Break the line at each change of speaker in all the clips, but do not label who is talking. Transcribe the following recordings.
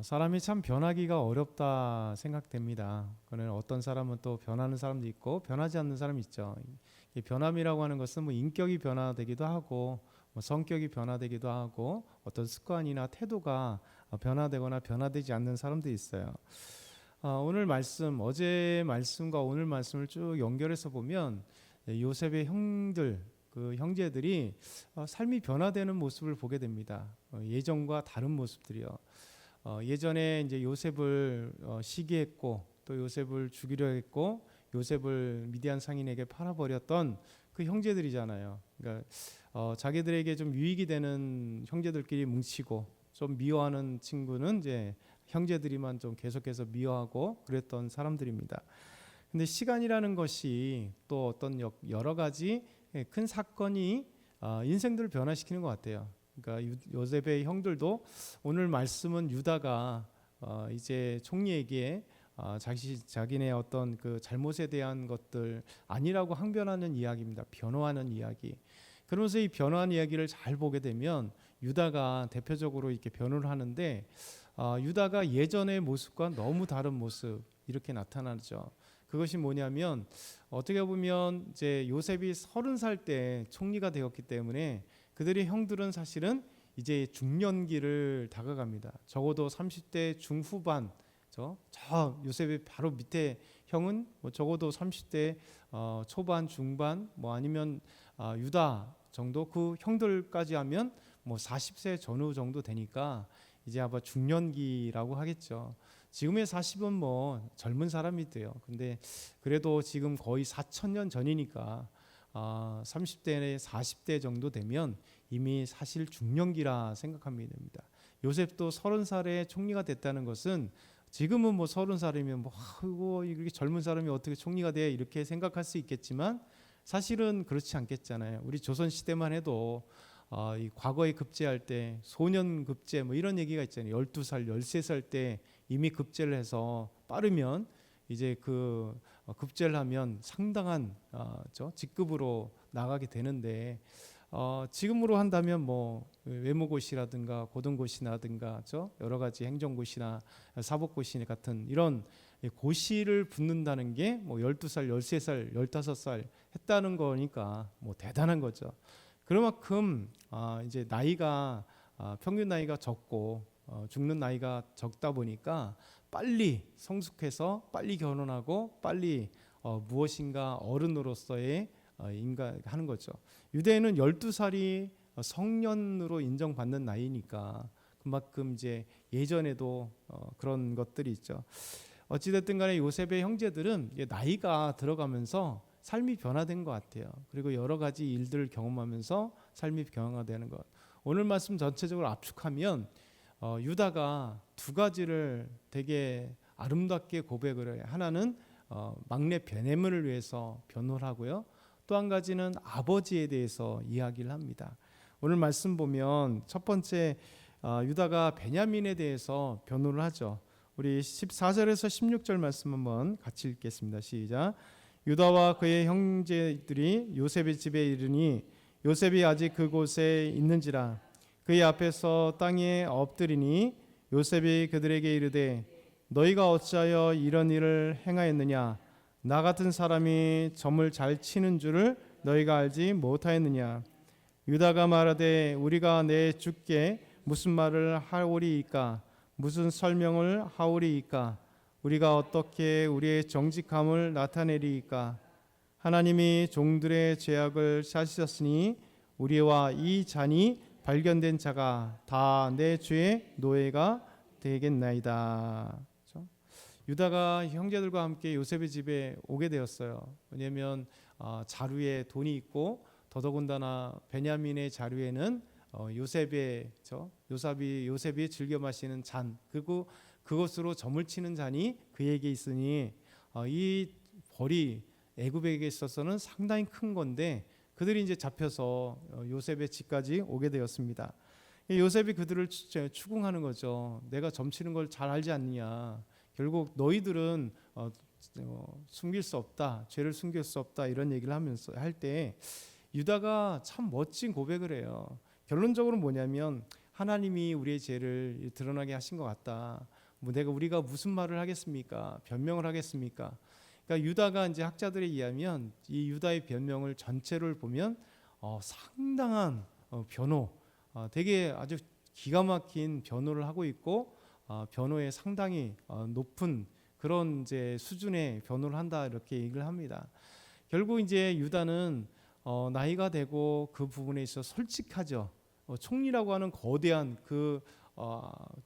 사람이 참 변하기가 어렵다 생각됩니다. 그는 어떤 사람은 또 변하는 사람도 있고 변하지 않는 사람이 있죠. 이 변함이라고 하는 것은 뭐 인격이 변화되기도 하고 뭐 성격이 변화되기도 하고 어떤 습관이나 태도가 변화되거나 변화되지 않는 사람도 있어요. 오늘 말씀, 어제 말씀과 오늘 말씀을 쭉 연결해서 보면 요셉의 형들, 그 형제들이 삶이 변화되는 모습을 보게 됩니다. 예전과 다른 모습들이요. 예전에 이제 요셉을 시기했고 또 요셉을 죽이려 했고 요셉을 미디안 상인에게 팔아버렸던 그 형제들이잖아요. 그러니까 자기들에게 좀 유익이 되는 형제들끼리 뭉치고 좀 미워하는 친구는 이제 형제들이만 좀 계속해서 미워하고 그랬던 사람들입니다. 근데 시간이라는 것이 또 어떤 여러 가지 큰 사건이 인생들을 변화시키는 것 같아요. 그러니까 요셉의 형들도 오늘 말씀은 유다가 이제 총리에게 자기네 어떤 그 잘못에 대한 것들 아니라고 항변하는 이야기입니다. 변호하는 이야기. 그러면서 이 변호하는 이야기를 잘 보게 되면 유다가 대표적으로 이렇게 변호를 하는데 유다가 예전의 모습과 너무 다른 모습 이렇게 나타나죠. 그것이 뭐냐면 어떻게 보면 이제 요셉이 30살 때 총리가 되었기 때문에 그들의 형들은 사실은 이제 중년기를 다가갑니다. 적어도 30대 중후반, 저 요셉의 바로 밑에 형은 뭐 적어도 30대 초반, 중반, 뭐 아니면 유다 정도 그 형들까지 하면 뭐 40세 전후 정도 되니까 이제 아마 중년기라고 하겠죠. 지금의 40은 뭐 젊은 사람이 돼요. 근데 그래도 지금 거의 4천년 전이니까 30대, 40대 정도 되면 이미 사실 중년기라 생각하면 됩니다. 요셉도 30살에 총리가 됐다는 것은 지금은 뭐 30살이면 뭐 아이고 이렇게 젊은 사람이 어떻게 총리가 돼 이렇게 생각할 수 있겠지만 사실은 그렇지 않겠잖아요. 우리 조선 시대만 해도 이 과거에 급제할 때 소년 급제 뭐 이런 얘기가 있잖아요. 12살, 13살 때 이미 급제를 해서 빠르면 이제 그 급제를 하면 상당한 직급으로 나가게 되는데 지금으로 한다면 뭐 외무고시라든가 고등고시라든가 여러 가지 행정고시나 사법고시 같은 이런 고시를 붙는다는 게 뭐 12살, 13살, 15살 했다는 거니까 뭐 대단한 거죠. 그만큼 이제 나이가 평균 나이가 적고 죽는 나이가 적다 보니까 빨리 성숙해서 빨리 결혼하고 빨리 무엇인가 어른으로서의 인가하는 거죠. 유대인은 12살이 성년으로 인정받는 나이니까 그만큼 이제 예전에도 그런 것들이 있죠. 어찌됐든 간에 요셉의 형제들은 나이가 들어가면서 삶이 변화된 것 같아요. 그리고 여러 가지 일들을 경험하면서 삶이 변화되는 것. 오늘 말씀 전체적으로 압축하면 유다가 두 가지를 되게 아름답게 고백을 해요. 하나는 막내 베냐민을 위해서 변호를 하고요. 또 한 가지는 아버지에 대해서 이야기를 합니다. 오늘 말씀 보면 첫 번째 유다가 베냐민에 대해서 변호를 하죠. 우리 14절에서 16절 말씀 한번 같이 읽겠습니다. 시작. 유다와 그의 형제들이 요셉의 집에 이르니 요셉이 아직 그곳에 있는지라 그의 앞에서 땅에 엎드리니 요셉이 그들에게 이르되 너희가 어찌하여 이런 일을 행하였느냐 나 같은 사람이 점을 잘 치는 줄을 너희가 알지 못하였느냐 유다가 말하되 우리가 내 주께 무슨 말을 하오리이까 무슨 설명을 하오리이까 우리가 어떻게 우리의 정직함을 나타내리이까 하나님이 종들의 죄악을 사시셨으니 우리와 이 잔이 발견된 자가 다 내 죄의 노예가 되겠나이다. 그렇죠? 유다가 형제들과 함께 요셉의 집에 오게 되었어요. 왜냐하면 자루에 돈이 있고 더더군다나 베냐민의 자루에는 요셉이 즐겨 마시는 잔 그리고 그것으로 점을 치는 잔이 그에게 있으니 이 벌이 애굽에게 있어서는 상당히 큰 건데 그들이 이제 잡혀서 요셉의 집까지 오게 되었습니다. 요셉이 그들을 추궁하는 거죠. 내가 점치는 걸 잘 알지 않느냐. 결국 너희들은 숨길 수 없다. 죄를 숨길 수 없다. 이런 얘기를 하면서 할 때 유다가 참 멋진 고백을 해요. 결론적으로 뭐냐면 하나님이 우리의 죄를 드러나게 하신 것 같다. 뭐 우리가 무슨 말을 하겠습니까? 변명을 하겠습니까? 그러니까 유다가 이제 학자들에 의하면 이 유다의 변명을 전체를 보면 상당한 변호, 되게 아주 기가 막힌 변호를 하고 있고 변호에 상당히 높은 그런 이제 수준의 변호를 한다 이렇게 얘기를 합니다. 결국 이제 유다는 나이가 되고 그 부분에 있어 솔직하죠. 총리라고 하는 거대한 그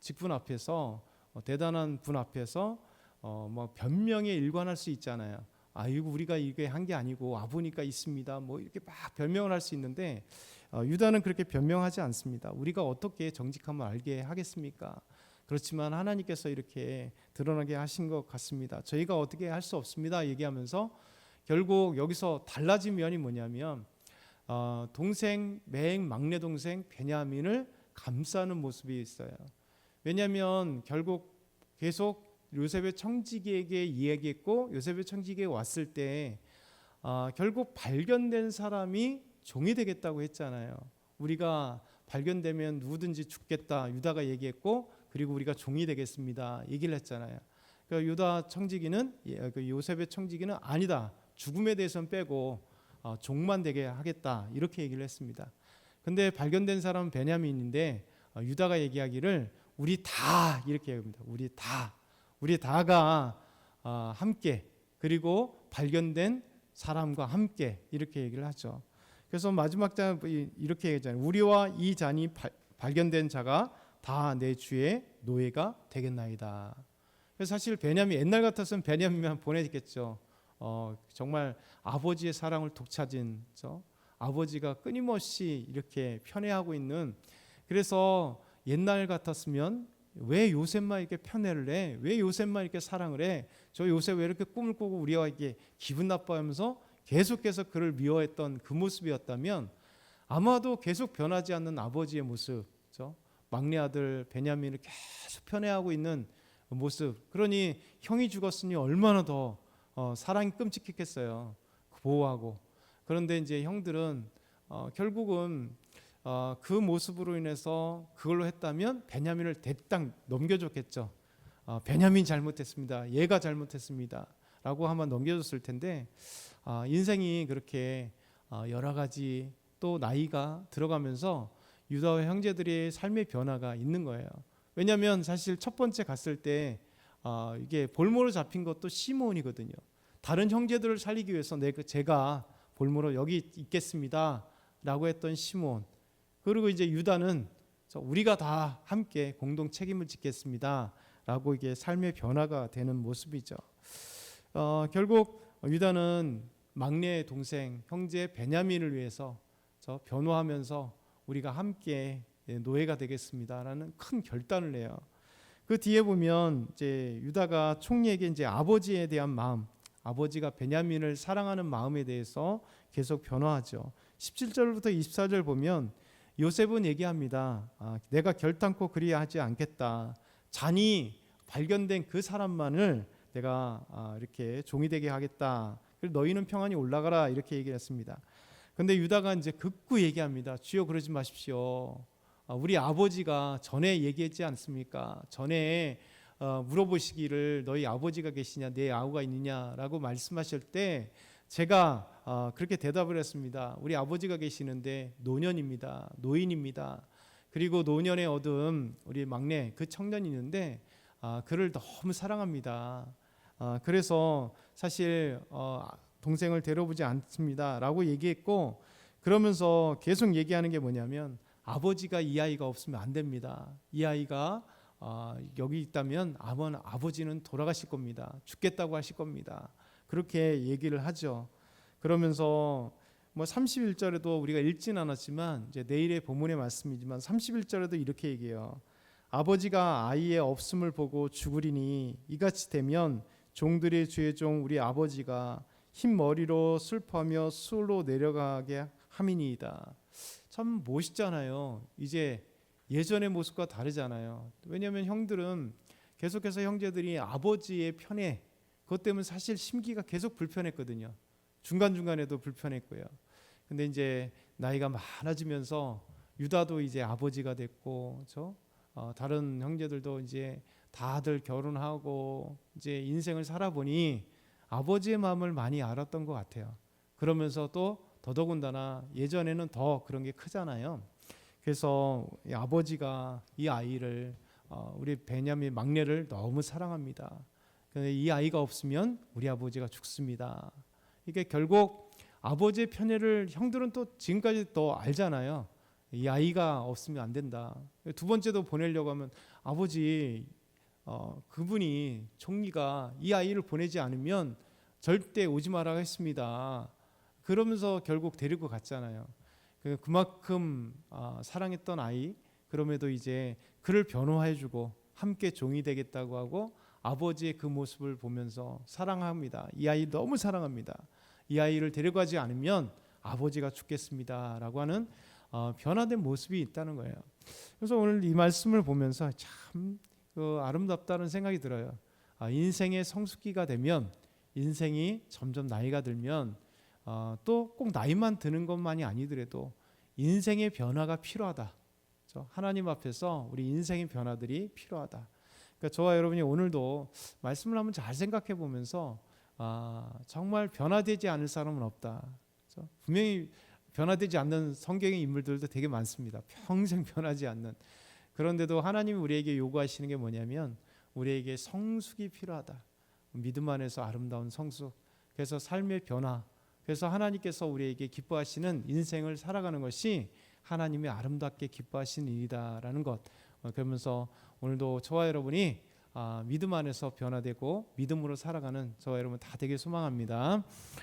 직분 앞에서 대단한 분 앞에서 뭐 변명에 일관할 수 있잖아요. 이거 우리가 이게 한 게 아니고 와 보니까 있습니다. 뭐 이렇게 막 변명을 할 수 있는데 유다는 그렇게 변명하지 않습니다. 우리가 어떻게 정직함을 알게 하겠습니까? 그렇지만 하나님께서 이렇게 드러나게 하신 것 같습니다. 저희가 어떻게 할 수 없습니다. 얘기하면서 결국 여기서 달라진 면이 뭐냐면 동생 막내 동생 베냐민을 감싸는 모습이 있어요. 왜냐하면 결국 계속 요셉의 청지기에게 이야기했고 요셉의 청지기에 왔을 때 결국 발견된 사람이 종이 되겠다고 했잖아요. 우리가 발견되면 누구든지 죽겠다 유다가 얘기했고 그리고 우리가 종이 되겠습니다 얘기를 했잖아요. 그러니까 유다 청지기는 요셉의 청지기는 아니다. 죽음에 대해서는 빼고 종만 되게 하겠다 이렇게 얘기를 했습니다. 근데 발견된 사람은 베냐민인데 유다가 얘기하기를 우리 다 이렇게 얘기합니다. 우리 다가 함께 그리고 발견된 사람과 함께 이렇게 얘기를 하죠. 그래서 마지막 장 이렇게 얘기하잖아요. 우리와 이 잔이 발견된 자가 다 내 주의 노예가 되겠나이다. 그래서 사실 베냐민 옛날 같았으면 베냐민만 보내겠죠. 정말 아버지의 사랑을 독차진 아버지가 끊임없이 이렇게 편애하고 있는 그래서 옛날 같았으면 왜 요셉만 이렇게 편애를 해? 왜 요셉만 이렇게 사랑을 해? 저 요셉 왜 이렇게 꿈을 꾸고 우리와 이렇게 기분 나빠하면서 계속해서 그를 미워했던 그 모습이었다면 아마도 계속 변하지 않는 아버지의 모습, 막내 아들 베냐민을 계속 편애하고 있는 모습. 그러니 형이 죽었으니 얼마나 더 사랑이 끔찍했겠어요. 보호하고. 그런데 이제 형들은 결국은 그 모습으로 인해서 그걸로 했다면 베냐민을 대땅 넘겨줬겠죠. 베냐민 잘못했습니다. 얘가 잘못했습니다. 라고 한번 넘겨줬을 텐데 인생이 그렇게 여러 가지 또 나이가 들어가면서 유다와 형제들의 삶의 변화가 있는 거예요. 왜냐하면 사실 첫 번째 갔을 때 이게 볼모로 잡힌 것도 시므온이거든요. 다른 형제들을 살리기 위해서 제가 볼모로 여기 있겠습니다 라고 했던 시므온. 그리고 이제 유다는 우리가 다 함께 공동 책임을 짓겠습니다 라고 이게 삶의 변화가 되는 모습이죠. 결국 유다는 막내 동생 형제 베냐민을 위해서 변호하면서 우리가 함께 노예가 되겠습니다라는 큰 결단을 해요. 그 뒤에 보면 이제 유다가 총리에게 이제 아버지에 대한 마음, 아버지가 베냐민을 사랑하는 마음에 대해서 계속 변화하죠. 17절부터 24절 보면 요셉은 얘기합니다. 내가 결단코 그리하지 않겠다. 잔이 발견된 그 사람만을 내가 이렇게 종이 되게 하겠다. 그리고 너희는 평안히 올라가라 이렇게 얘기를 했습니다. 근데 유다가 이제 극구 얘기합니다. 주여 그러지 마십시오. 우리 아버지가 전에 얘기했지 않습니까? 전에 물어보시기를 너희 아버지가 계시냐 내 아우가 있느냐라고 말씀하실 때 제가 그렇게 대답을 했습니다. 우리 아버지가 계시는데 노년입니다. 노인입니다. 그리고 노년의 어둠 우리 막내 그 청년이 있는데 그를 너무 사랑합니다. 그래서 사실 동생을 데려보지 않습니다 라고 얘기했고 그러면서 계속 얘기하는 게 뭐냐면 아버지가 이 아이가 없으면 안 됩니다. 이 아이가 여기 있다면 아버지는 돌아가실 겁니다. 죽겠다고 하실 겁니다. 그렇게 얘기를 하죠. 그러면서 뭐 31절에도 우리가 읽진 않았지만 이제 내일의 본문의 말씀이지만 31절에도 이렇게 얘기해요. 아버지가 아이의 없음을 보고 죽으리니 이같이 되면 종들의 주의 종 우리 아버지가 흰 머리로 슬퍼하며 수로 내려가게 함이니이다. 참 멋있잖아요. 이제 예전의 모습과 다르잖아요. 왜냐하면 형들은 계속해서 형제들이 아버지의 편애 그것 때문에 사실 심기가 계속 불편했거든요. 중간중간에도 불편했고요. 근데 이제 나이가 많아지면서 유다도 이제 아버지가 됐고, 그렇죠? 다른 형제들도 이제 다들 결혼하고 이제 인생을 살아보니 아버지의 마음을 많이 알았던 것 같아요. 그러면서 또 더더군다나 예전에는 더 그런 게 크잖아요. 그래서 이 아버지가 이 아이를 우리 베냐민 막내를 너무 사랑합니다. 근데 이 아이가 없으면 우리 아버지가 죽습니다. 이게 결국 아버지의 편애를 형들은 또 지금까지 더 알잖아요. 이 아이가 없으면 안 된다. 두 번째도 보내려고 하면 아버지 그분이 총리가 이 아이를 보내지 않으면 절대 오지 마라 했습니다. 그러면서 결국 데리고 갔잖아요. 그만큼 사랑했던 아이, 그럼에도 이제 그를 변호해주고 함께 종이 되겠다고 하고 아버지의 그 모습을 보면서 사랑합니다. 이 아이 너무 사랑합니다. 이 아이를 데려가지 않으면 아버지가 죽겠습니다라고 하는 변화된 모습이 있다는 거예요. 그래서 오늘 이 말씀을 보면서 참 아름답다는 생각이 들어요. 인생의 성숙기가 되면, 인생이 점점 나이가 들면 또 꼭 나이만 드는 것만이 아니더라도 인생의 변화가 필요하다. 그렇죠? 하나님 앞에서 우리 인생의 변화들이 필요하다. 그러니까 저와 여러분이 오늘도 말씀을 한번 잘 생각해 보면서 정말 변화되지 않을 사람은 없다. 그렇죠? 분명히 변화되지 않는 성경의 인물들도 되게 많습니다. 평생 변하지 않는. 그런데도 하나님이 우리에게 요구하시는 게 뭐냐면 우리에게 성숙이 필요하다. 믿음 안에서 아름다운 성숙. 그래서 삶의 변화. 그래서 하나님께서 우리에게 기뻐하시는 인생을 살아가는 것이 하나님의 아름답게 기뻐하시는 일이다라는 것. 그러면서 오늘도 저와 여러분이 믿음 안에서 변화되고 믿음으로 살아가는 저와 여러분 다 되길 소망합니다.